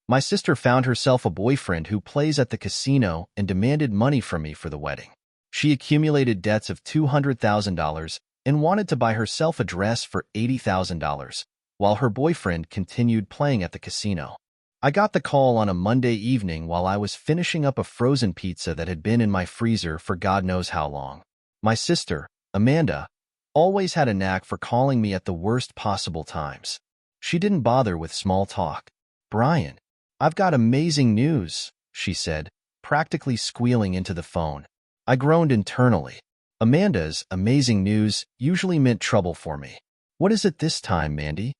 My sister found herself a boyfriend who plays at the casino and demanded money from me for the wedding. She accumulated debts of $200,000 and wanted to buy herself a dress for $80,000, while her boyfriend continued playing at the casino. I got the call on a Monday evening while I was finishing up a frozen pizza that had been in my freezer for God knows how long. My sister, Amanda, always had a knack for calling me at the worst possible times. She didn't bother with small talk. "Brian, I've got amazing news," she said, practically squealing into the phone. I groaned internally. Amanda's amazing news usually meant trouble for me. "What is it this time, Mandy?"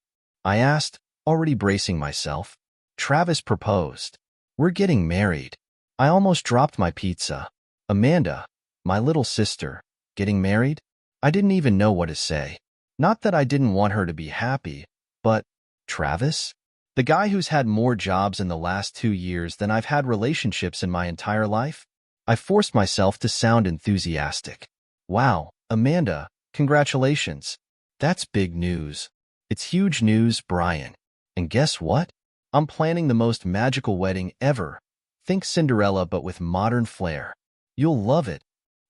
I asked, already bracing myself. "Travis proposed. We're getting married." I almost dropped my pizza. Amanda, my little sister, getting married? I didn't even know what to say. Not that I didn't want her to be happy, but Travis? The guy who's had more jobs in the last 2 years than I've had relationships in my entire life? I forced myself to sound enthusiastic. "Wow, Amanda, congratulations. That's big news. It's huge news, Brian. And guess what? I'm planning the most magical wedding ever. Think Cinderella but with modern flair. You'll love it."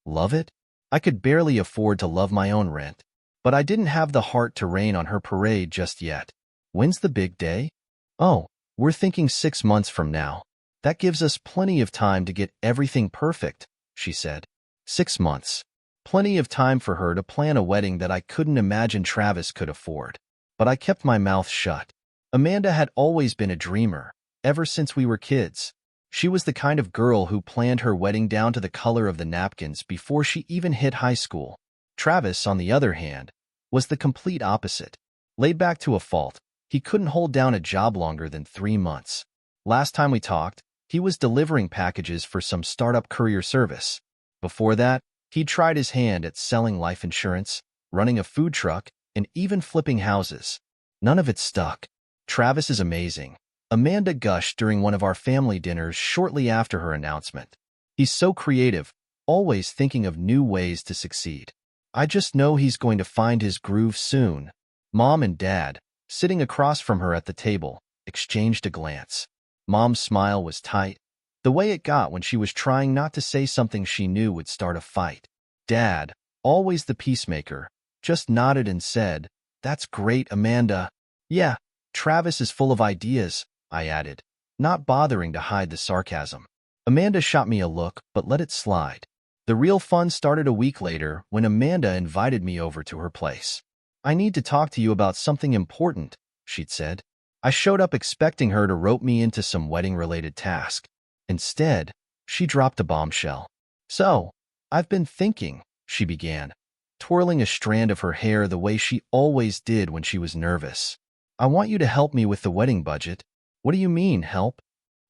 Love it? I could barely afford to love my own rent, but I didn't have the heart to rain on her parade just yet. "When's the big day?" "Oh, we're thinking 6 months from now. That gives us plenty of time to get everything perfect," she said. 6 months. Plenty of time for her to plan a wedding that I couldn't imagine Travis could afford. But I kept my mouth shut. Amanda had always been a dreamer, ever since we were kids. She was the kind of girl who planned her wedding down to the color of the napkins before she even hit high school. Travis, on the other hand, was the complete opposite. Laid back to a fault, he couldn't hold down a job longer than 3 months. Last time we talked, he was delivering packages for some startup courier service. Before that, he'd tried his hand at selling life insurance, running a food truck, and even flipping houses. None of it stuck. "Travis is amazing," Amanda gushed during one of our family dinners shortly after her announcement. "He's so creative, always thinking of new ways to succeed. I just know he's going to find his groove soon." Mom and Dad, sitting across from her at the table, exchanged a glance. Mom's smile was tight, the way it got when she was trying not to say something she knew would start a fight. Dad, always the peacemaker, just nodded and said, "That's great, Amanda." "Yeah, Travis is full of ideas," I added, not bothering to hide the sarcasm. Amanda shot me a look, but let it slide. The real fun started a week later when Amanda invited me over to her place. "I need to talk to you about something important," she'd said. I showed up expecting her to rope me into some wedding-related task. Instead, she dropped a bombshell. "So, I've been thinking," she began, twirling a strand of her hair the way she always did when she was nervous. "I want you to help me with the wedding budget." "What do you mean, help?"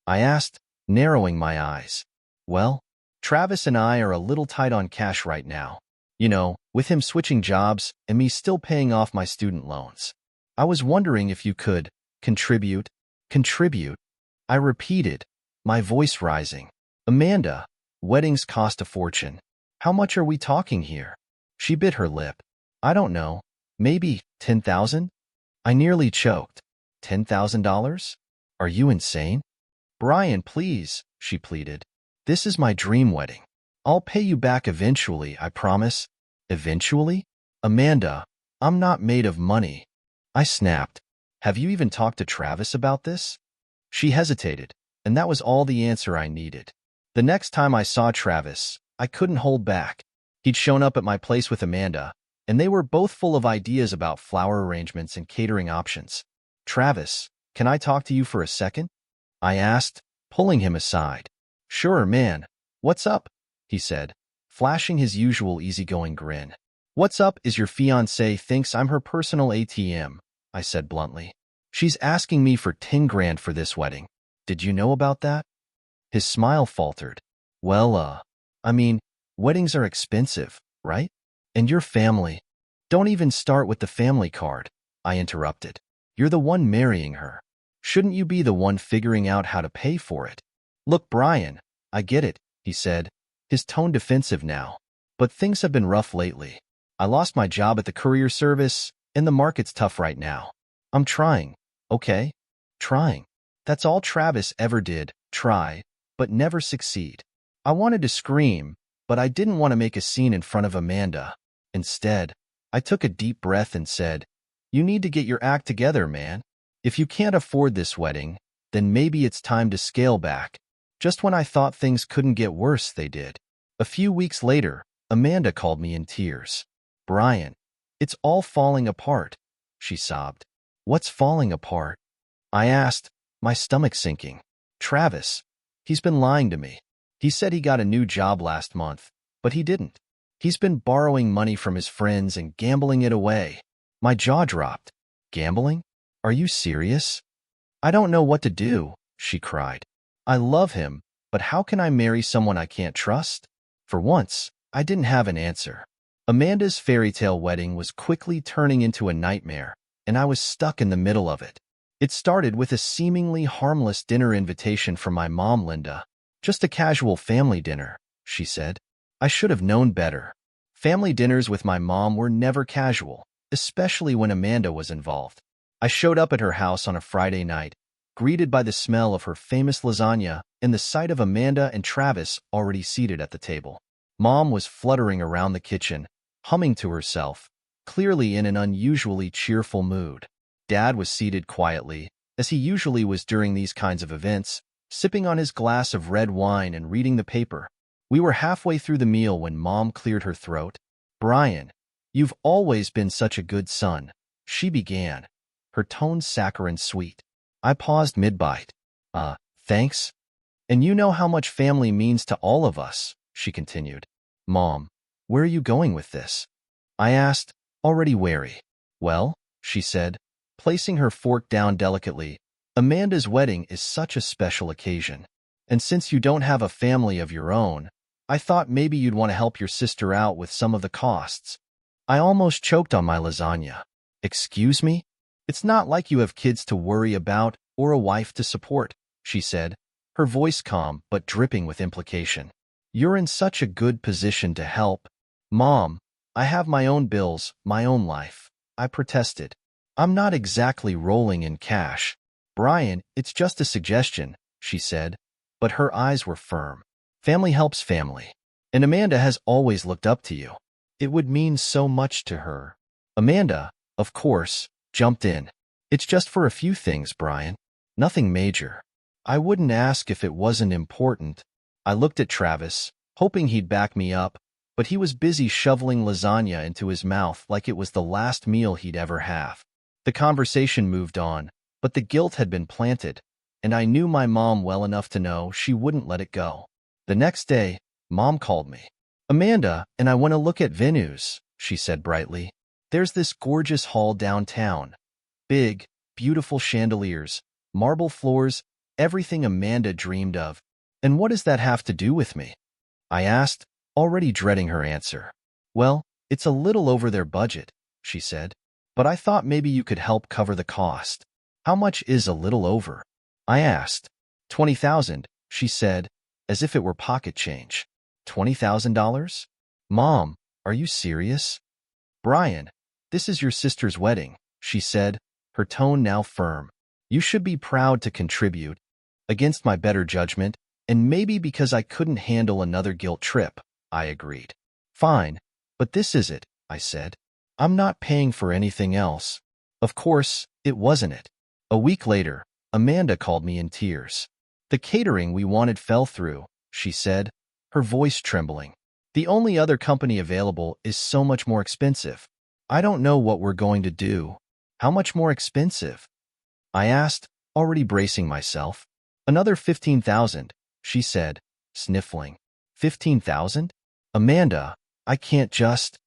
I asked, narrowing my eyes. "Well, Travis and I are a little tight on cash right now. You know, with him switching jobs and me still paying off my student loans. I was wondering if you could contribute." "Contribute?" I repeated, my voice rising. "Amanda, weddings cost a fortune. How much are we talking here?" She bit her lip. "I don't know. Maybe 10,000? I nearly choked. $10,000? Are you insane? "Brian, please," she pleaded. "This is my dream wedding. I'll pay you back eventually, I promise." "Eventually?" "Amanda, I'm not made of money." I snapped. "Have you even talked to Travis about this?" She hesitated, and that was all the answer I needed. The next time I saw Travis, I couldn't hold back. He'd shown up at my place with Amanda, and they were both full of ideas about flower arrangements and catering options. "Travis, can I talk to you for a second?" I asked, pulling him aside. "Sure, man. What's up?" he said, flashing his usual easygoing grin. "What's up is your fiancée thinks I'm her personal ATM," I said bluntly. "She's asking me for 10 grand for this wedding. Did you know about that?" His smile faltered. "Well, I mean, weddings are expensive, right? And your family—" "Don't even start with the family card," I interrupted. "You're the one marrying her. Shouldn't you be the one figuring out how to pay for it?" "Look, Brian, I get it," he said, his tone defensive now. "But things have been rough lately. I lost my job at the courier service, and the market's tough right now. I'm trying, okay? Trying." That's all Travis ever did, try, but never succeed. I wanted to scream, but I didn't want to make a scene in front of Amanda. Instead, I took a deep breath and said, "You need to get your act together, man. If you can't afford this wedding, then maybe it's time to scale back." Just when I thought things couldn't get worse, they did. A few weeks later, Amanda called me in tears. "Brian, it's all falling apart," she sobbed. "What's falling apart?" I asked, my stomach sinking. "Travis. He's been lying to me. He said he got a new job last month, but he didn't. He's been borrowing money from his friends and gambling it away." My jaw dropped. "Gambling? Are you serious?" "I don't know what to do," she cried. "I love him, but how can I marry someone I can't trust?" For once, I didn't have an answer. Amanda's fairy tale wedding was quickly turning into a nightmare, and I was stuck in the middle of it. It started with a seemingly harmless dinner invitation from my mom, Linda. "Just a casual family dinner," she said. I should have known better. Family dinners with my mom were never casual, especially when Amanda was involved. I showed up at her house on a Friday night, greeted by the smell of her famous lasagna and the sight of Amanda and Travis already seated at the table. Mom was fluttering around the kitchen, humming to herself, clearly in an unusually cheerful mood. Dad was seated quietly, as he usually was during these kinds of events, sipping on his glass of red wine and reading the paper. We were halfway through the meal when Mom cleared her throat. "Brian, you've always been such a good son," she began, her tone saccharine sweet. I paused mid-bite. Thanks? And you know how much family means to all of us," she continued. "Mom, where are you going with this?" I asked, already wary. "Well," she said, placing her fork down delicately, "Amanda's wedding is such a special occasion. And since you don't have a family of your own, I thought maybe you'd want to help your sister out with some of the costs." I almost choked on my lasagna. "Excuse me? It's not like you have kids to worry about or a wife to support," she said, her voice calm but dripping with implication. "You're in such a good position to help." "Mom, I have my own bills, my own life," I protested. "I'm not exactly rolling in cash." "Brian, it's just a suggestion," she said, but her eyes were firm. "Family helps family. And Amanda has always looked up to you. It would mean so much to her." Amanda, of course, jumped in. "It's just for a few things, Brian. Nothing major. I wouldn't ask if it wasn't important." I looked at Travis, hoping he'd back me up, but he was busy shoveling lasagna into his mouth like it was the last meal he'd ever have. The conversation moved on, but the guilt had been planted, and I knew my mom well enough to know she wouldn't let it go. The next day, Mom called me. "Amanda and I want to look at venues," she said brightly. "There's this gorgeous hall downtown. Big, beautiful chandeliers, marble floors, everything Amanda dreamed of. And what does that have to do with me?" I asked, already dreading her answer. "Well, it's a little over their budget," she said, "but I thought maybe you could help cover the cost." "How much is a little over?" I asked. "20,000, she said, as if it were pocket change. $20,000? Mom, are you serious? "Brian, this is your sister's wedding," she said, her tone now firm. "You should be proud to contribute." Against my better judgment, and maybe because I couldn't handle another guilt trip, I agreed. "Fine, but this is it," I said. "I'm not paying for anything else." Of course, it wasn't it. A week later, Amanda called me in tears. "The catering we wanted fell through," she said, her voice trembling. "The only other company available is so much more expensive. I don't know what we're going to do." "How much more expensive?" I asked, already bracing myself. "Another 15,000, she said, sniffling. 15,000? Amanda, I can't just—"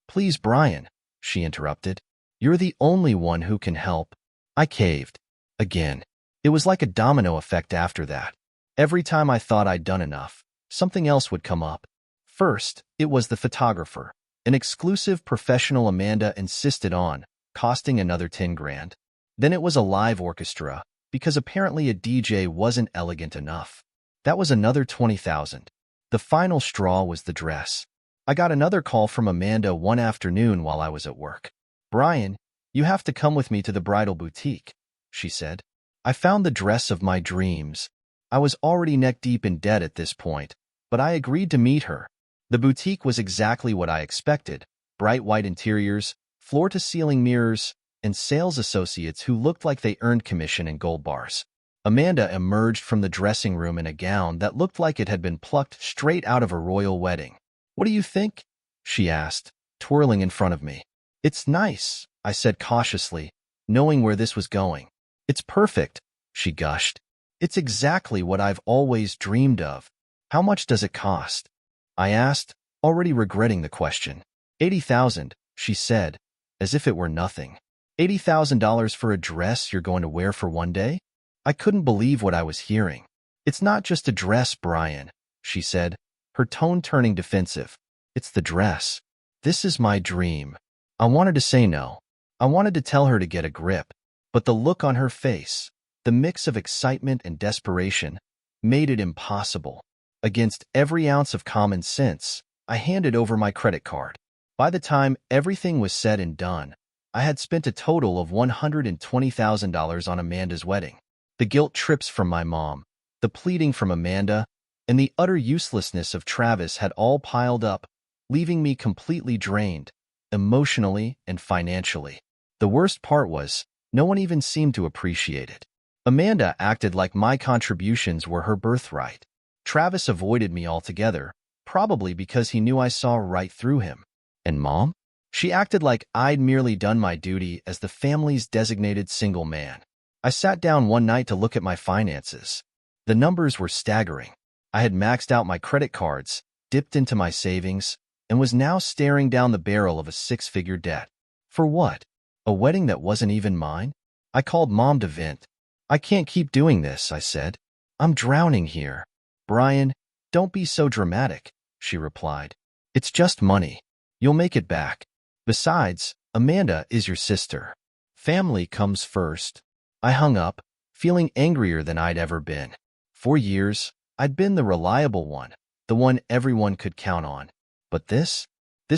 "Please, Brian," she interrupted. "You're the only one who can help." I caved. Again. It was like a domino effect after that. Every time I thought I'd done enough, something else would come up. First, it was the photographer, an exclusive professional Amanda insisted on, costing another 10 grand. Then it was a live orchestra, because apparently a DJ wasn't elegant enough. That was another 20,000. The final straw was the dress. I got another call from Amanda one afternoon while I was at work. "Brian, you have to come with me to the bridal boutique," she said. I found the dress of my dreams. I was already neck-deep in debt at this point, but I agreed to meet her. The boutique was exactly what I expected: bright white interiors, floor-to-ceiling mirrors, and sales associates who looked like they earned commission in gold bars. Amanda emerged from the dressing room in a gown that looked like it had been plucked straight out of a royal wedding. "What do you think?" she asked, twirling in front of me. "It's nice," I said cautiously, knowing where this was going. "It's perfect," she gushed. "It's exactly what I've always dreamed of." "How much does it cost?" I asked, already regretting the question. $80,000, she said, as if it were nothing. $80,000 for a dress you're going to wear for one day? I couldn't believe what I was hearing. "It's not just a dress, Brian," she said, her tone turning defensive. "It's the dress. This is my dream." I wanted to say no. I wanted to tell her to get a grip, but the look on her face, the mix of excitement and desperation, made it impossible. Against every ounce of common sense, I handed over my credit card. By the time everything was said and done, I had spent a total of $120,000 on Amanda's wedding. The guilt trips from my mom, the pleading from Amanda, and the utter uselessness of Travis had all piled up, leaving me completely drained, emotionally and financially. The worst part was, no one even seemed to appreciate it. Amanda acted like my contributions were her birthright. Travis avoided me altogether, probably because he knew I saw right through him. And Mom? She acted like I'd merely done my duty as the family's designated single man. I sat down one night to look at my finances. The numbers were staggering. I had maxed out my credit cards, dipped into my savings, and was now staring down the barrel of a six-figure debt. For what? A wedding that wasn't even mine? I called Mom to vent. "I can't keep doing this," I said. "I'm drowning here." "Brian, don't be so dramatic," she replied. "It's just money. You'll make it back. Besides, Amanda is your sister. Family comes first." I hung up, feeling angrier than I'd ever been. For years, I'd been the reliable one, the one everyone could count on. But this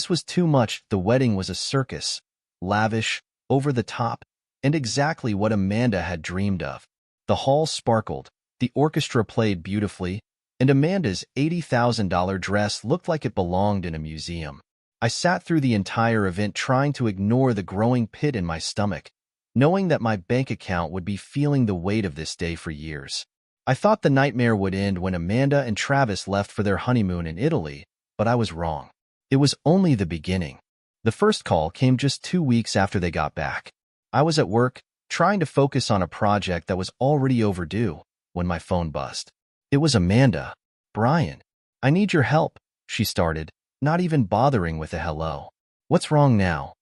was too much. The wedding was a circus, lavish, over the top, and exactly what Amanda had dreamed of. The hall sparkled, the orchestra played beautifully, and Amanda's $80,000 dress looked like it belonged in a museum. I sat through the entire event trying to ignore the growing pit in my stomach, knowing that my bank account would be feeling the weight of this day for years. I thought the nightmare would end when Amanda and Travis left for their honeymoon in Italy, but I was wrong. It was only the beginning. The first call came just 2 weeks after they got back. I was at work, trying to focus on a project that was already overdue, when my phone buzzed. It was Amanda. "Brian, I need your help," she started, not even bothering with a hello. "What's wrong now?"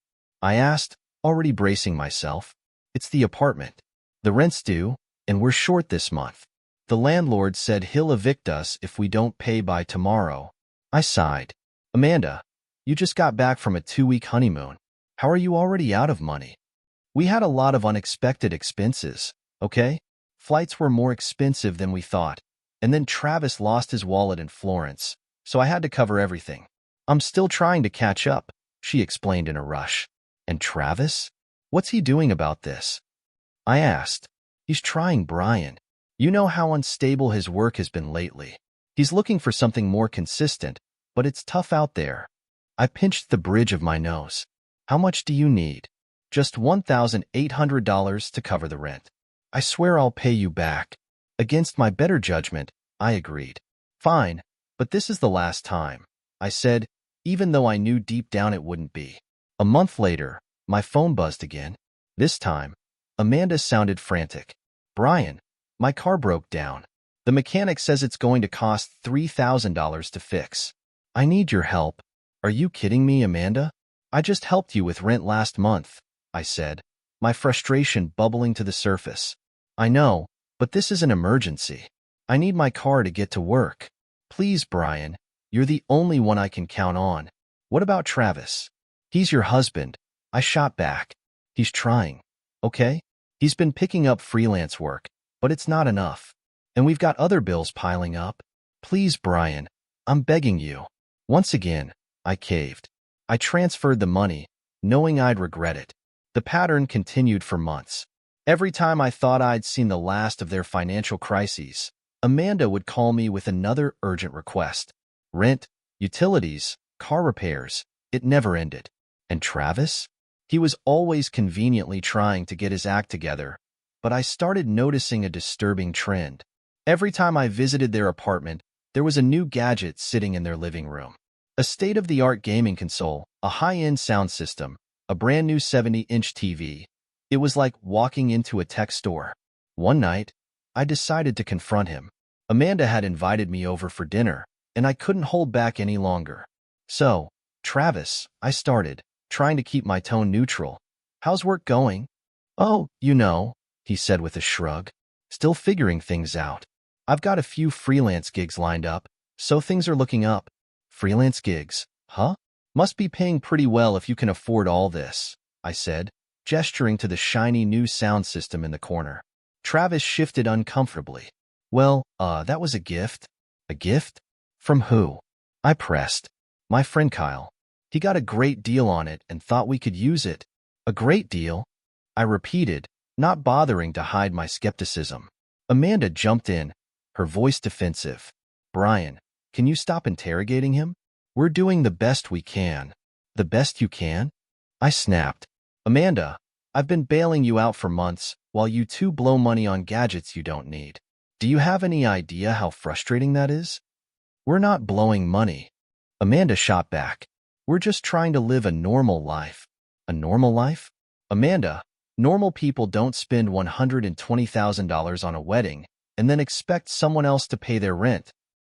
I asked, already bracing myself. "It's the apartment. The rent's due, and we're short this month. The landlord said he'll evict us if we don't pay by tomorrow." I sighed. "Amanda, you just got back from a 2-week honeymoon. How are you already out of money?" "We had a lot of unexpected expenses, okay? Flights were more expensive than we thought, and then Travis lost his wallet in Florence, so I had to cover everything. I'm still trying to catch up," she explained in a rush. "And Travis? What's he doing about this?" I asked. "He's trying, Brian. You know how unstable his work has been lately. He's looking for something more consistent, but it's tough out there." I pinched the bridge of my nose. "How much do you need?" "Just $1,800 to cover the rent." "I swear I'll pay you back." Against my better judgment, I agreed. "Fine, but this is the last time," I said, even though I knew deep down it wouldn't be. A month later, my phone buzzed again. This time, Amanda sounded frantic. "Brian, my car broke down. The mechanic says it's going to cost $3,000 to fix. I need your help." "Are you kidding me, Amanda? I just helped you with rent last month," I said, my frustration bubbling to the surface. "I know, but this is an emergency. I need my car to get to work. Please, Brian, you're the only one I can count on." "What about Travis?" "He's your husband," I shot back. "He's trying, okay? He's been picking up freelance work, but it's not enough. And we've got other bills piling up. Please, Brian, I'm begging you." Once again, I caved. I transferred the money, knowing I'd regret it. The pattern continued for months. Every time I thought I'd seen the last of their financial crises, Amanda would call me with another urgent request. Rent, utilities, car repairs. It never ended. And Travis? He was always conveniently trying to get his act together, but I started noticing a disturbing trend. Every time I visited their apartment, there was a new gadget sitting in their living room. A state-of-the-art gaming console, a high-end sound system, a brand new 70-inch TV. It was like walking into a tech store. One night, I decided to confront him. Amanda had invited me over for dinner, and I couldn't hold back any longer. So, Travis, I started, trying to keep my tone neutral. How's work going? Oh, he said with a shrug. Still figuring things out. I've got a few freelance gigs lined up, so things are looking up. Freelance gigs, huh? Must be paying pretty well if you can afford all this, I said, gesturing to the shiny new sound system in the corner. Travis shifted uncomfortably. Well, that was a gift. A gift? From who? I pressed. My friend Kyle. He got a great deal on it and thought we could use it. A great deal? I repeated, not bothering to hide my skepticism. Amanda jumped in, her voice defensive. Brian, can you stop interrogating him? We're doing the best we can. The best you can? I snapped. Amanda, I've been bailing you out for months while you two blow money on gadgets you don't need. Do you have any idea how frustrating that is? We're not blowing money. Amanda shot back. We're just trying to live a normal life. A normal life? Amanda, normal people don't spend $120,000 on a wedding and then expect someone else to pay their rent.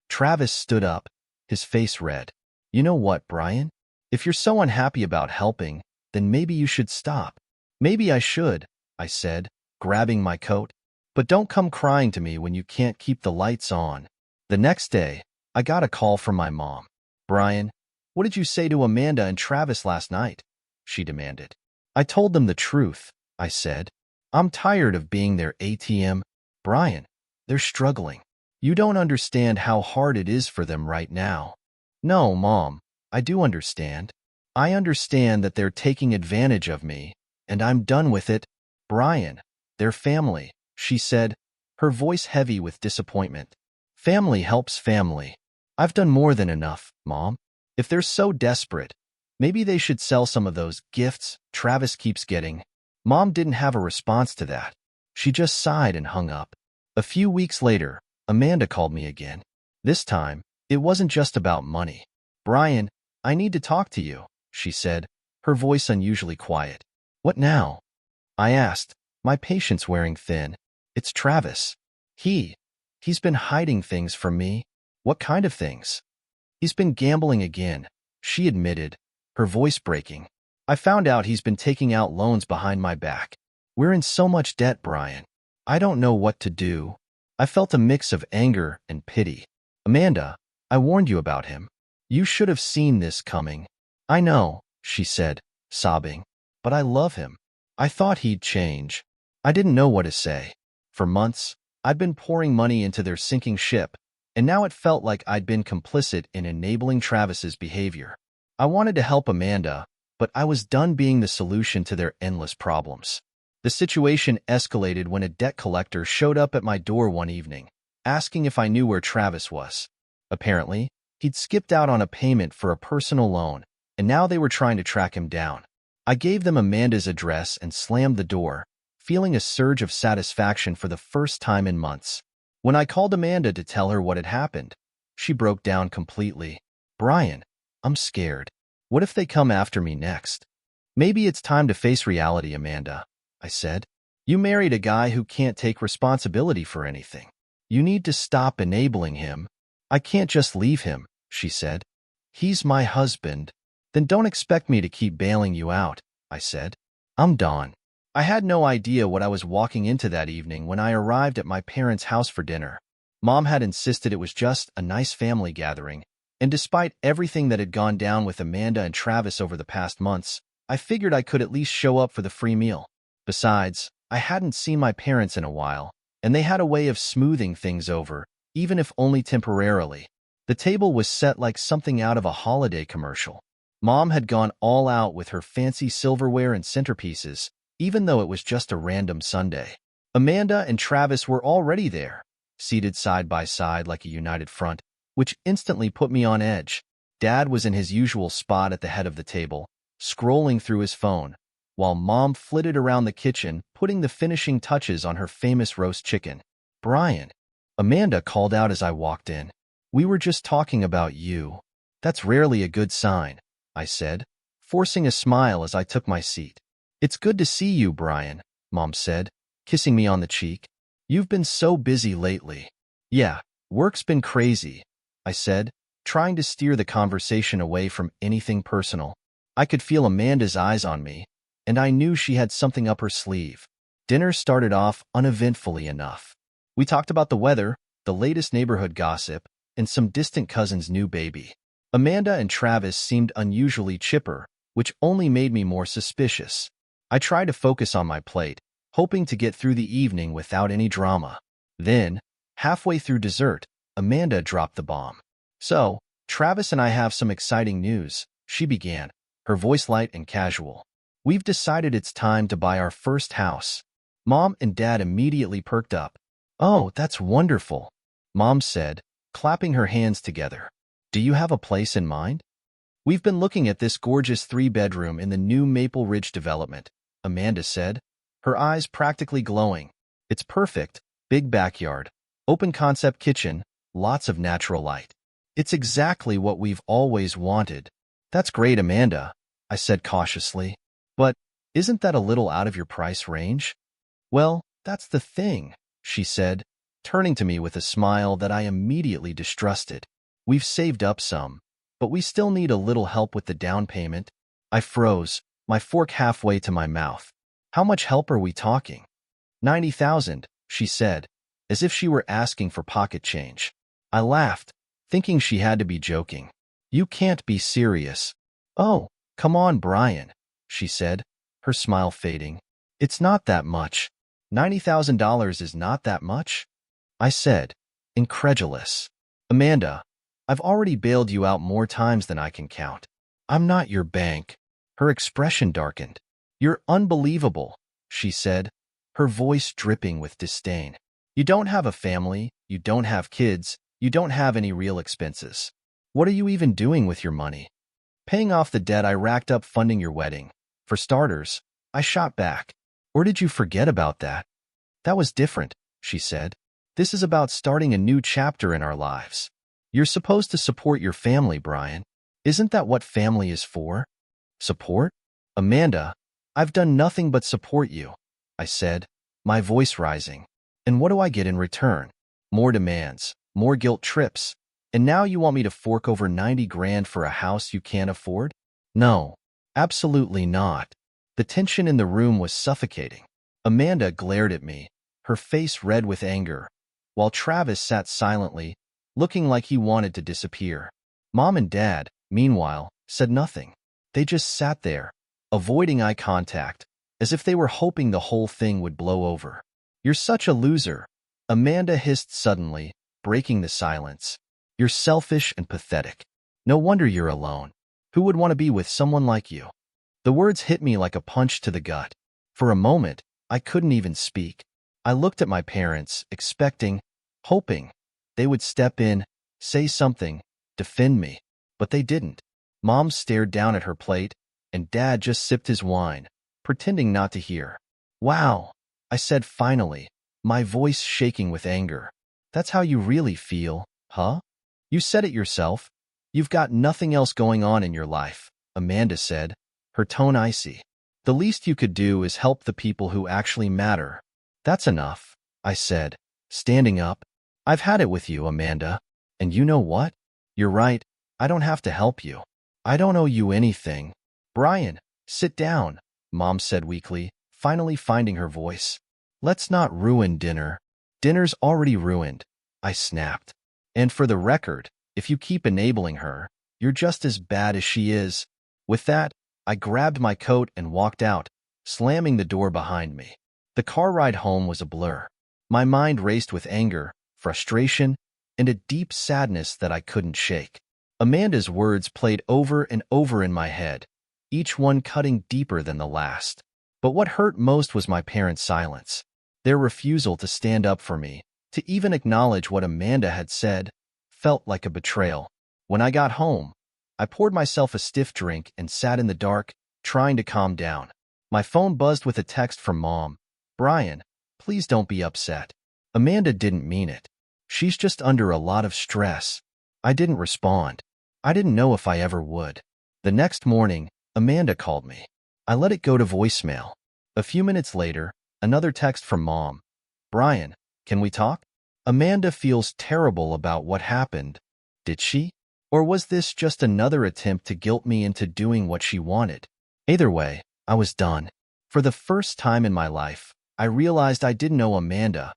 Travis stood up, his face red. You know what, Brian? If you're so unhappy about helping, then maybe you should stop. Maybe I should, I said, grabbing my coat. But don't come crying to me when you can't keep the lights on. The next day, I got a call from my mom. Brian, what did you say to Amanda and Travis last night? She demanded. I told them the truth, I said. I'm tired of being their ATM. Brian, they're struggling. You don't understand how hard it is for them right now. No, Mom, I do understand. I understand that they're taking advantage of me, and I'm done with it. Brian, they're family, she said, her voice heavy with disappointment. Family helps family. I've done more than enough, Mom. If they're so desperate, maybe they should sell some of those gifts Travis keeps getting. Mom didn't have a response to that. She just sighed and hung up. A few weeks later, Amanda called me again. This time, it wasn't just about money. Brian, I need to talk to you, she said, her voice unusually quiet. What now? I asked, my patience wearing thin. It's Travis. He's been hiding things from me. What kind of things? He's been gambling again, she admitted, her voice breaking. I found out he's been taking out loans behind my back. We're in so much debt, Brian. I don't know what to do. I felt a mix of anger and pity. Amanda, I warned you about him. You should have seen this coming. I know, she said, sobbing. But I love him. I thought he'd change. I didn't know what to say. For months, I'd been pouring money into their sinking ship, and now it felt like I'd been complicit in enabling Travis's behavior. I wanted to help Amanda, but I was done being the solution to their endless problems. The situation escalated when a debt collector showed up at my door one evening, asking if I knew where Travis was. Apparently, he'd skipped out on a payment for a personal loan, and now they were trying to track him down. I gave them Amanda's address and slammed the door, feeling a surge of satisfaction for the first time in months. When I called Amanda to tell her what had happened, she broke down completely. Brian, I'm scared. What if they come after me next? Maybe it's time to face reality, Amanda, I said. You married a guy who can't take responsibility for anything. You need to stop enabling him. I can't just leave him, she said. He's my husband. Then don't expect me to keep bailing you out, I said. I'm done. I had no idea what I was walking into that evening when I arrived at my parents' house for dinner. Mom had insisted it was just a nice family gathering, and despite everything that had gone down with Amanda and Travis over the past months, I figured I could at least show up for the free meal. Besides, I hadn't seen my parents in a while, and they had a way of smoothing things over, even if only temporarily. The table was set like something out of a holiday commercial. Mom had gone all out with her fancy silverware and centerpieces, even though it was just a random Sunday. Amanda and Travis were already there, seated side by side like a united front, which instantly put me on edge. Dad was in his usual spot at the head of the table, scrolling through his phone, while Mom flitted around the kitchen, putting the finishing touches on her famous roast chicken. "Brian," Amanda called out as I walked in. "We were just talking about you." "That's rarely a good sign," I said, forcing a smile as I took my seat. "It's good to see you, Brian," Mom said, kissing me on the cheek. "You've been so busy lately." "Yeah, work's been crazy," I said, trying to steer the conversation away from anything personal. I could feel Amanda's eyes on me, and I knew she had something up her sleeve. Dinner started off uneventfully enough. We talked about the weather, the latest neighborhood gossip, and some distant cousin's new baby. Amanda and Travis seemed unusually chipper, which only made me more suspicious. I tried to focus on my plate, hoping to get through the evening without any drama. Then, halfway through dessert, Amanda dropped the bomb. "So, Travis and I have some exciting news," she began, her voice light and casual. "We've decided it's time to buy our first house." Mom and Dad immediately perked up. "Oh, that's wonderful," Mom said, clapping her hands together. "Do you have a place in mind?" "We've been looking at this gorgeous 3-bedroom in the new Maple Ridge development," Amanda said, her eyes practically glowing. "It's perfect, big backyard, open-concept kitchen, lots of natural light. It's exactly what we've always wanted." "That's great, Amanda," I said cautiously. "But isn't that a little out of your price range?" "Well, that's the thing," she said, turning to me with a smile that I immediately distrusted. "We've saved up some, but we still need a little help with the down payment." I froze, my fork halfway to my mouth. "How much help are we talking?" "90,000, she said, as if she were asking for pocket change. I laughed, thinking she had to be joking. "You can't be serious." "Oh, come on, Brian," she said, her smile fading. "It's not that much. $90,000 is not that much?" I said, incredulous. "Amanda, I've already bailed you out more times than I can count. I'm not your bank." Her expression darkened. "You're unbelievable," she said, her voice dripping with disdain. "You don't have a family, you don't have kids, you don't have any real expenses. What are you even doing with your money?" "Paying off the debt I racked up funding your wedding. For starters," I shot back. "Or did you forget about that?" "That was different," she said. "This is about starting a new chapter in our lives. You're supposed to support your family, Brian. Isn't that what family is for?" "Support? Amanda, I've done nothing but support you," I said, my voice rising. "And what do I get in return? More demands, more guilt trips, and now you want me to fork over 90 grand for a house you can't afford?" "No, absolutely not." The tension in the room was suffocating. Amanda glared at me, her face red with anger, while Travis sat silently, looking like he wanted to disappear. Mom and Dad, meanwhile, said nothing. They just sat there, avoiding eye contact, as if they were hoping the whole thing would blow over. "You're such a loser," Amanda hissed suddenly, breaking the silence. "You're selfish and pathetic. No wonder you're alone. Who would want to be with someone like you?" The words hit me like a punch to the gut. For a moment, I couldn't even speak. I looked at my parents, expecting, hoping, they would step in, say something, defend me. But they didn't. Mom stared down at her plate, and Dad just sipped his wine, pretending not to hear. "Wow," I said finally, my voice shaking with anger. "That's how you really feel, huh? You said it yourself. You've got nothing else going on in your life," Amanda said, her tone icy. "The least you could do is help the people who actually matter." "That's enough," I said, standing up. "I've had it with you, Amanda. And you know what? You're right, I don't have to help you. I don't owe you anything." "Brian, sit down," Mom said weakly, finally finding her voice. "Let's not ruin dinner." "Dinner's already ruined," I snapped. "And for the record, if you keep enabling her, you're just as bad as she is." With that, I grabbed my coat and walked out, slamming the door behind me. The car ride home was a blur. My mind raced with anger, frustration, and a deep sadness that I couldn't shake. Amanda's words played over and over in my head, each one cutting deeper than the last. But what hurt most was my parents' silence. Their refusal to stand up for me, to even acknowledge what Amanda had said, felt like a betrayal. When I got home, I poured myself a stiff drink and sat in the dark, trying to calm down. My phone buzzed with a text from Mom. "Brian, please don't be upset. Amanda didn't mean it. She's just under a lot of stress." I didn't respond. I didn't know if I ever would. The next morning, Amanda called me. I let it go to voicemail. A few minutes later, another text from Mom. "Brian, can we talk? Amanda feels terrible about what happened. Did she? Or was this just another attempt to guilt me into doing what she wanted?" Either way, I was done. For the first time in my life, I realized I didn't owe Amanda,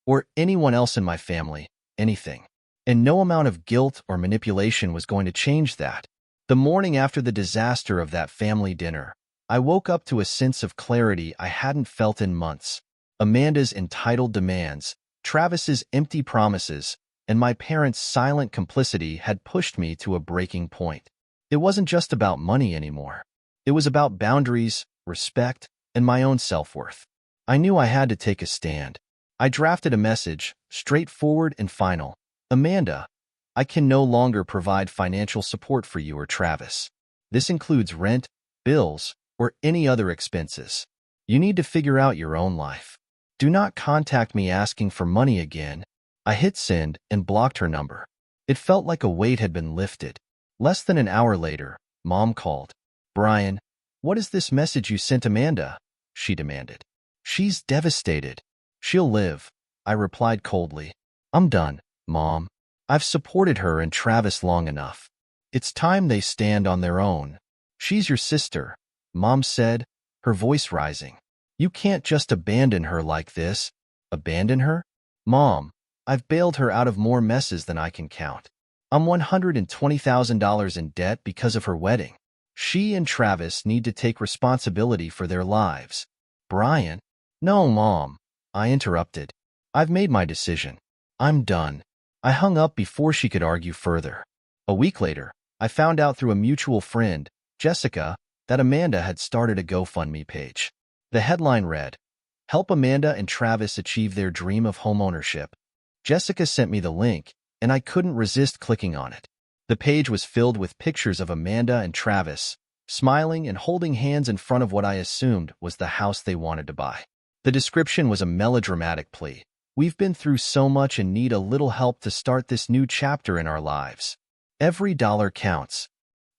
or anyone else in my family, anything. And no amount of guilt or manipulation was going to change that. The morning after the disaster of that family dinner, I woke up to a sense of clarity I hadn't felt in months. Amanda's entitled demands, Travis's empty promises, and my parents' silent complicity had pushed me to a breaking point. It wasn't just about money anymore. It was about boundaries, respect, and my own self-worth. I knew I had to take a stand. I drafted a message, straightforward and final. "Amanda, I can no longer provide financial support for you or Travis. This includes rent, bills, or any other expenses. You need to figure out your own life. Do not contact me asking for money again." I hit send and blocked her number. It felt like a weight had been lifted. Less than an hour later, Mom called. "Brian, what is this message you sent Amanda?" she demanded. "She's devastated." "She'll live," I replied coldly. "I'm done, Mom. I've supported her and Travis long enough. It's time they stand on their own." "She's your sister," Mom said, her voice rising. "You can't just abandon her like this." "Abandon her? Mom, I've bailed her out of more messes than I can count. I'm $120,000 in debt because of her wedding. She and Travis need to take responsibility for their lives." "Brian." "No, Mom," I interrupted. "I've made my decision. I'm done." I hung up before she could argue further. A week later, I found out through a mutual friend, Jessica, that Amanda had started a GoFundMe page. The headline read, "Help Amanda and Travis achieve their dream of homeownership." Jessica sent me the link, and I couldn't resist clicking on it. The page was filled with pictures of Amanda and Travis, smiling and holding hands in front of what I assumed was the house they wanted to buy. The description was a melodramatic plea. "We've been through so much and need a little help to start this new chapter in our lives. Every dollar counts."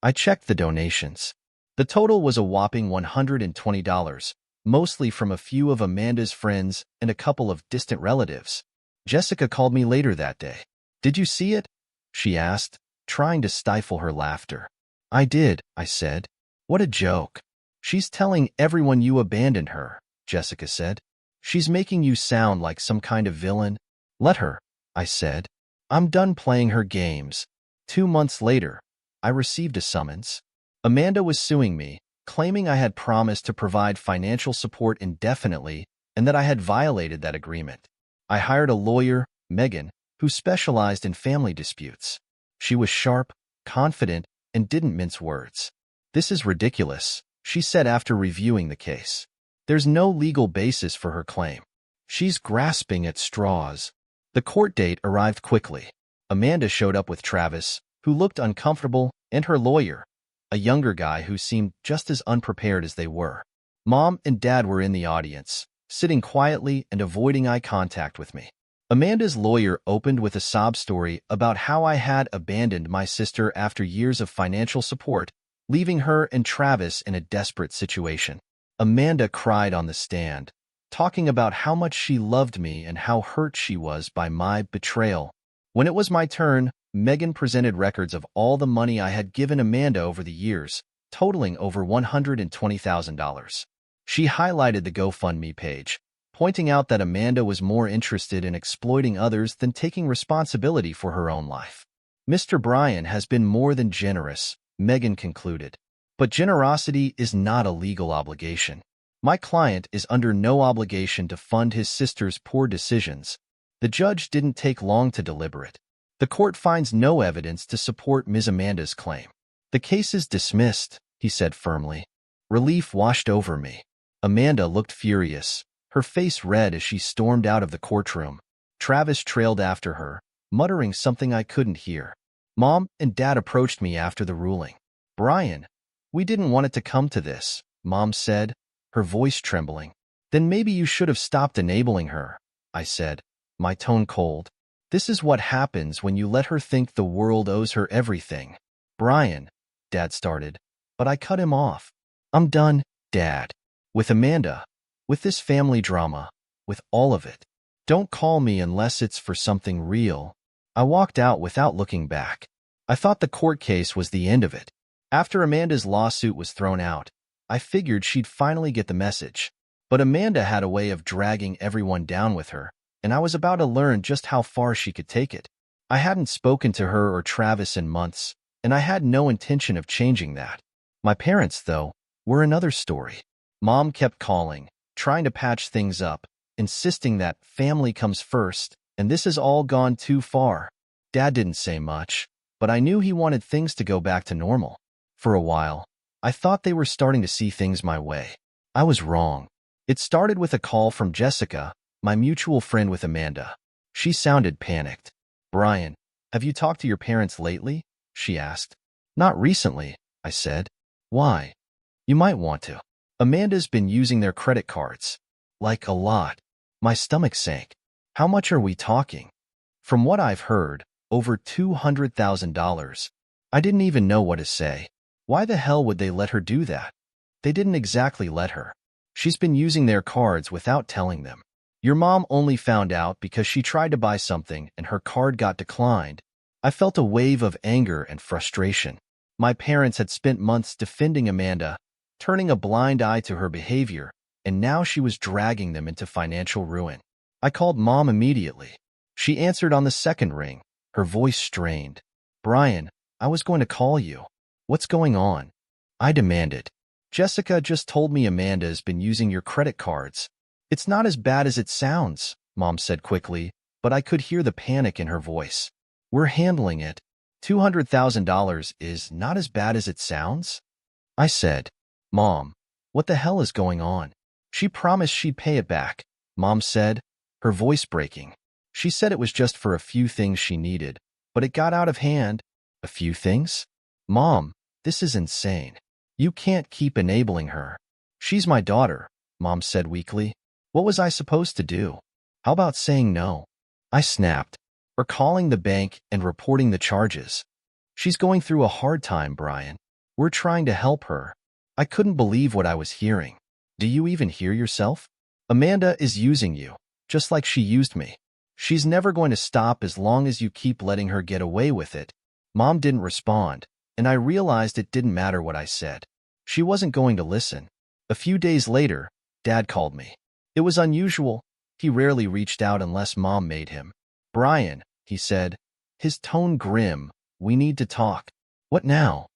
I checked the donations. The total was a whopping $120, mostly from a few of Amanda's friends and a couple of distant relatives. Jessica called me later that day. "Did you see it?" she asked, trying to stifle her laughter. "I did," I said. "What a joke." "She's telling everyone you abandoned her," Jessica said. "She's making you sound like some kind of villain." "Let her," I said. "I'm done playing her games." 2 months later, I received a summons. Amanda was suing me, claiming I had promised to provide financial support indefinitely and that I had violated that agreement. I hired a lawyer, Megan, who specialized in family disputes. She was sharp, confident, and didn't mince words. "This is ridiculous," she said after reviewing the case. "There's no legal basis for her claim. She's grasping at straws." The court date arrived quickly. Amanda showed up with Travis, who looked uncomfortable, and her lawyer, a younger guy who seemed just as unprepared as they were. Mom and Dad were in the audience, sitting quietly and avoiding eye contact with me. Amanda's lawyer opened with a sob story about how I had abandoned my sister after years of financial support, leaving her and Travis in a desperate situation. Amanda cried on the stand, talking about how much she loved me and how hurt she was by my betrayal. When it was my turn, Megan presented records of all the money I had given Amanda over the years, totaling over $120,000. She highlighted the GoFundMe page, pointing out that Amanda was more interested in exploiting others than taking responsibility for her own life. "Mr. Brian has been more than generous," Megan concluded. "But generosity is not a legal obligation. My client is under no obligation to fund his sister's poor decisions." The judge didn't take long to deliberate. "The court finds no evidence to support Ms. Amanda's claim. The case is dismissed," he said firmly. Relief washed over me. Amanda looked furious, her face red as she stormed out of the courtroom. Travis trailed after her, muttering something I couldn't hear. Mom and Dad approached me after the ruling. "Brian, we didn't want it to come to this," Mom said, her voice trembling. "Then maybe you should have stopped enabling her," I said, my tone cold. "This is what happens when you let her think the world owes her everything." "Brian," Dad started, but I cut him off. "I'm done, Dad. With Amanda. With this family drama. With all of it. Don't call me unless it's for something real." I walked out without looking back. I thought the court case was the end of it. After Amanda's lawsuit was thrown out, I figured she'd finally get the message. But Amanda had a way of dragging everyone down with her, and I was about to learn just how far she could take it. I hadn't spoken to her or Travis in months, and I had no intention of changing that. My parents, though, were another story. Mom kept calling, trying to patch things up, insisting that family comes first, and this has all gone too far. Dad didn't say much, but I knew he wanted things to go back to normal. For a while, I thought they were starting to see things my way. I was wrong. It started with a call from Jessica, my mutual friend with Amanda. She sounded panicked. "Brian, have you talked to your parents lately?" she asked. "Not recently," I said. "Why?" "You might want to. Amanda's been using their credit cards. Like a lot." My stomach sank. "How much are we talking?" "From what I've heard, over $200,000. I didn't even know what to say. Why the hell would they let her do that? They didn't exactly let her. She's been using their cards without telling them. Your mom only found out because she tried to buy something and her card got declined." I felt a wave of anger and frustration. My parents had spent months defending Amanda, turning a blind eye to her behavior, and now she was dragging them into financial ruin. I called Mom immediately. She answered on the second ring, her voice strained. "Brian, I was going to call you. What's going on?" I demanded. "Jessica just told me Amanda has been using your credit cards." "It's not as bad as it sounds," Mom said quickly, but I could hear the panic in her voice. "We're handling it. $200,000 is not as bad as it sounds?" I said. "Mom, what the hell is going on?" "She promised she'd pay it back," Mom said, her voice breaking. "She said it was just for a few things she needed, but it got out of hand." "A few things?" "Mom, this is insane. You can't keep enabling her." "She's my daughter," Mom said weakly. "What was I supposed to do? How about saying no?" I snapped. "Or calling the bank and reporting the charges." "She's going through a hard time, Brian. We're trying to help her." I couldn't believe what I was hearing. "Do you even hear yourself? Amanda is using you, just like she used me. She's never going to stop as long as you keep letting her get away with it." Mom didn't respond, and I realized it didn't matter what I said. She wasn't going to listen. A few days later, Dad called me. It was unusual. He rarely reached out unless Mom made him. "Brian," he said, his tone grim, "we need to talk." "What now?"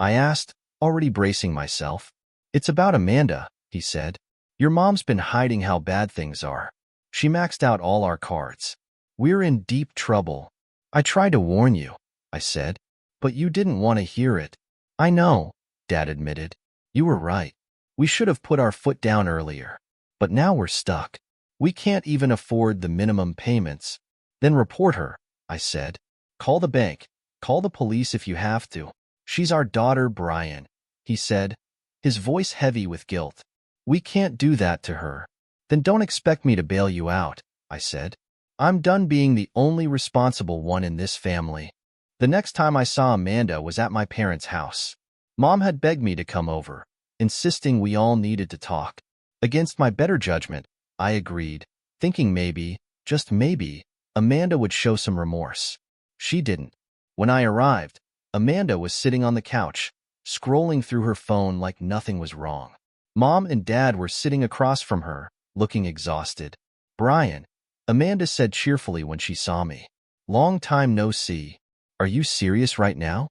I asked, already bracing myself. "It's about Amanda," he said. "Your mom's been hiding how bad things are. She maxed out all our cards. We're in deep trouble." "I tried to warn you," I said, "but you didn't want to hear it." "I know," Dad admitted. "You were right. We should have put our foot down earlier. But now we're stuck. We can't even afford the minimum payments." "Then report her," I said. "Call the bank. Call the police if you have to." "She's our daughter, Brian," he said, his voice heavy with guilt. "We can't do that to her." "Then don't expect me to bail you out," I said. "I'm done being the only responsible one in this family." The next time I saw Amanda was at my parents' house. Mom had begged me to come over, insisting we all needed to talk. Against my better judgment, I agreed, thinking maybe, just maybe, Amanda would show some remorse. She didn't. When I arrived, Amanda was sitting on the couch, scrolling through her phone like nothing was wrong. Mom and Dad were sitting across from her, looking exhausted. "Brian," Amanda said cheerfully when she saw me. "Long time no see. Are you serious right now?"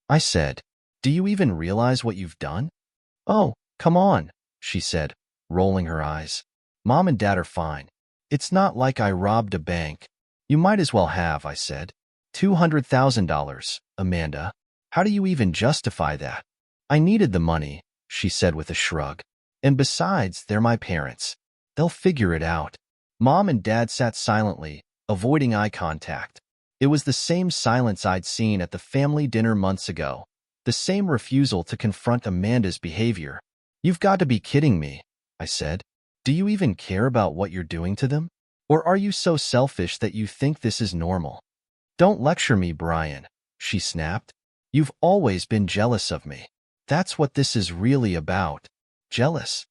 I said. "Do you even realize what you've done?" "Oh, come on," she said, rolling her eyes. "Mom and Dad are fine. It's not like I robbed a bank." "You might as well have," I said. $200,000, Amanda. How do you even justify that?" "I needed the money," she said with a shrug. And besides, they're my parents. They'll figure it out. Mom and Dad sat silently, avoiding eye contact. It was the same silence I'd seen at the family dinner months ago, the same refusal to confront Amanda's behavior. "You've got to be kidding me," I said. "Do you even care about what you're doing to them? Or are you so selfish that you think this is normal?" "Don't lecture me, Brian," she snapped. "You've always been jealous of me. That's what this is really about." "Jealous?"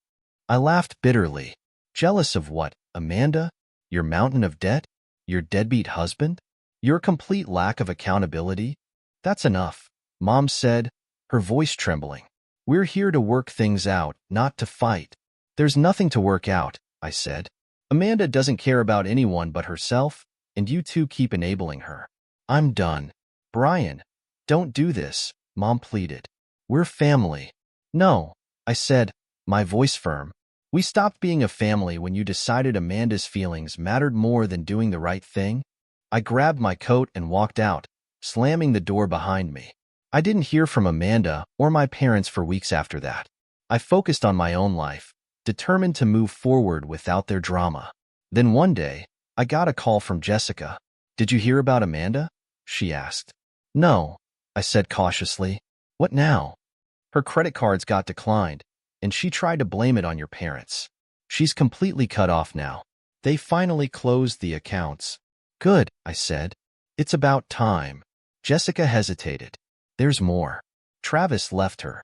I laughed bitterly. "Jealous of what, Amanda? Your mountain of debt? Your deadbeat husband? Your complete lack of accountability?" "That's enough," Mom said, her voice trembling. "We're here to work things out, not to fight." "There's nothing to work out," I said. "Amanda doesn't care about anyone but herself, and you two keep enabling her." "I'm done." "Brian, don't do this," Mom pleaded. "We're family." "No," I said, my voice firm. "We stopped being a family when you decided Amanda's feelings mattered more than doing the right thing." I grabbed my coat and walked out, slamming the door behind me. I didn't hear from Amanda or my parents for weeks after that. I focused on my own life, determined to move forward without their drama. Then one day, I got a call from Jessica. "Did you hear about Amanda?" she asked. "No," I said cautiously. "What now?" "Her credit cards got declined, and she tried to blame it on your parents. She's completely cut off now. They finally closed the accounts." "Good," I said. "It's about time." Jessica hesitated. "There's more." Travis left her.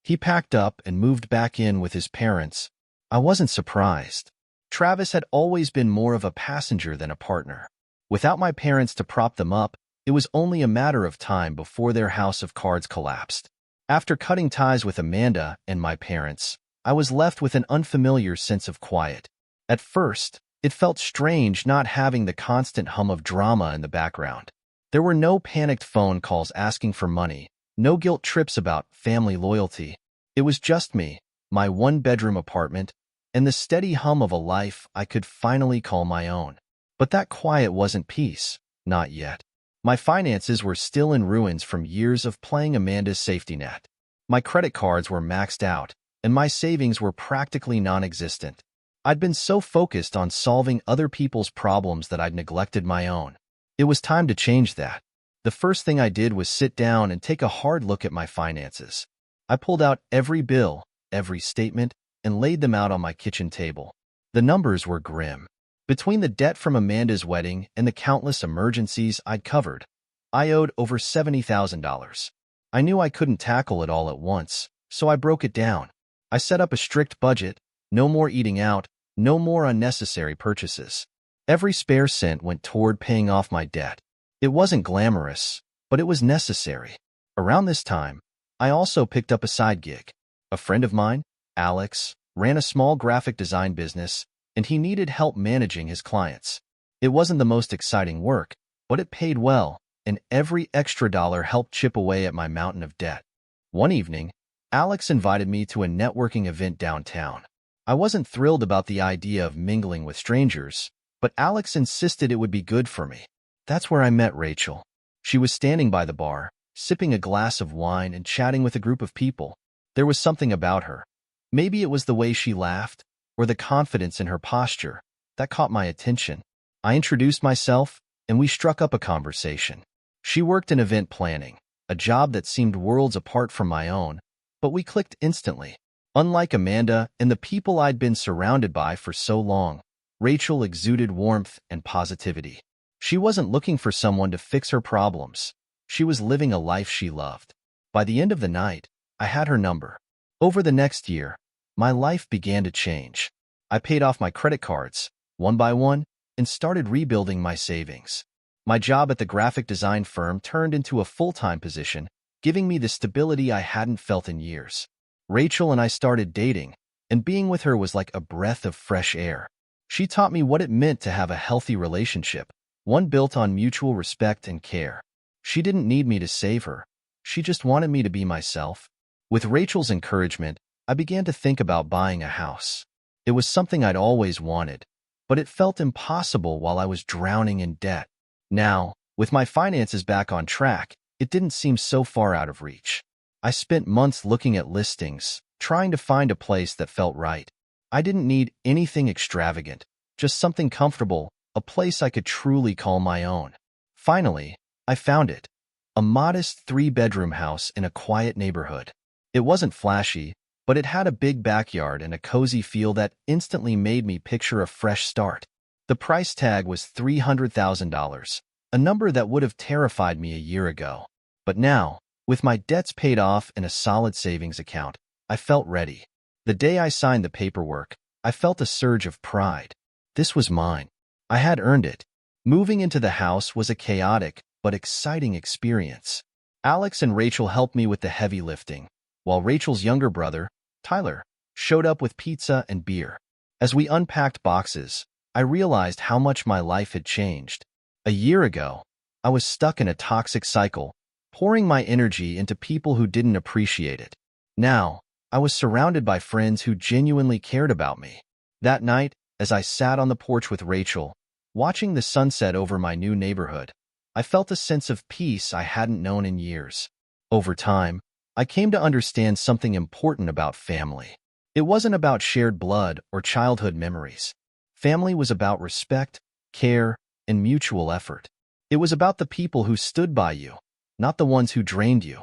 He packed up and moved back in with his parents. I wasn't surprised. Travis had always been more of a passenger than a partner. Without my parents to prop them up, it was only a matter of time before their house of cards collapsed. After cutting ties with Amanda and my parents, I was left with an unfamiliar sense of quiet. At first, it felt strange not having the constant hum of drama in the background. There were no panicked phone calls asking for money, no guilt trips about family loyalty. It was just me, my one-bedroom apartment, and the steady hum of a life I could finally call my own. But that quiet wasn't peace, not yet. My finances were still in ruins from years of playing Amanda's safety net. My credit cards were maxed out, and my savings were practically non-existent. I'd been so focused on solving other people's problems that I'd neglected my own. It was time to change that. The first thing I did was sit down and take a hard look at my finances. I pulled out every bill, every statement, and laid them out on my kitchen table. The numbers were grim. Between the debt from Amanda's wedding and the countless emergencies I'd covered, I owed over $70,000. I knew I couldn't tackle it all at once, so I broke it down. I set up a strict budget, no more eating out, no more unnecessary purchases. Every spare cent went toward paying off my debt. It wasn't glamorous, but it was necessary. Around this time, I also picked up a side gig. A friend of mine, Alex, ran a small graphic design business, and he needed help managing his clients. It wasn't the most exciting work, but it paid well, and every extra dollar helped chip away at my mountain of debt. One evening, Alex invited me to a networking event downtown. I wasn't thrilled about the idea of mingling with strangers, but Alex insisted it would be good for me. That's where I met Rachel. She was standing by the bar, sipping a glass of wine and chatting with a group of people. There was something about her. Maybe it was the way she laughed, or the confidence in her posture, that caught my attention. I introduced myself, and we struck up a conversation. She worked in event planning, a job that seemed worlds apart from my own, but we clicked instantly. Unlike Amanda and the people I'd been surrounded by for so long, Rachel exuded warmth and positivity. She wasn't looking for someone to fix her problems. She was living a life she loved. By the end of the night, I had her number. Over the next year, my life began to change. I paid off my credit cards, one by one, and started rebuilding my savings. My job at the graphic design firm turned into a full-time position, giving me the stability I hadn't felt in years. Rachel and I started dating, and being with her was like a breath of fresh air. She taught me what it meant to have a healthy relationship, one built on mutual respect and care. She didn't need me to save her. She just wanted me to be myself. With Rachel's encouragement, I began to think about buying a house. It was something I'd always wanted, but it felt impossible while I was drowning in debt. Now, with my finances back on track, it didn't seem so far out of reach. I spent months looking at listings, trying to find a place that felt right. I didn't need anything extravagant, just something comfortable, a place I could truly call my own. Finally, I found it. A modest three-bedroom house in a quiet neighborhood. It wasn't flashy, but it had a big backyard and a cozy feel that instantly made me picture a fresh start. The price tag was $300,000, a number that would have terrified me a year ago. But now, with my debts paid off and a solid savings account, I felt ready. The day I signed the paperwork, I felt a surge of pride. This was mine. I had earned it. Moving into the house was a chaotic but exciting experience. Alex and Rachel helped me with the heavy lifting, while Rachel's younger brother, Tyler, showed up with pizza and beer. As we unpacked boxes, I realized how much my life had changed. A year ago, I was stuck in a toxic cycle, pouring my energy into people who didn't appreciate it. Now, I was surrounded by friends who genuinely cared about me. That night, as I sat on the porch with Rachel, watching the sunset over my new neighborhood, I felt a sense of peace I hadn't known in years. Over time, I came to understand something important about family. It wasn't about shared blood or childhood memories. Family was about respect, care, and mutual effort. It was about the people who stood by you, not the ones who drained you.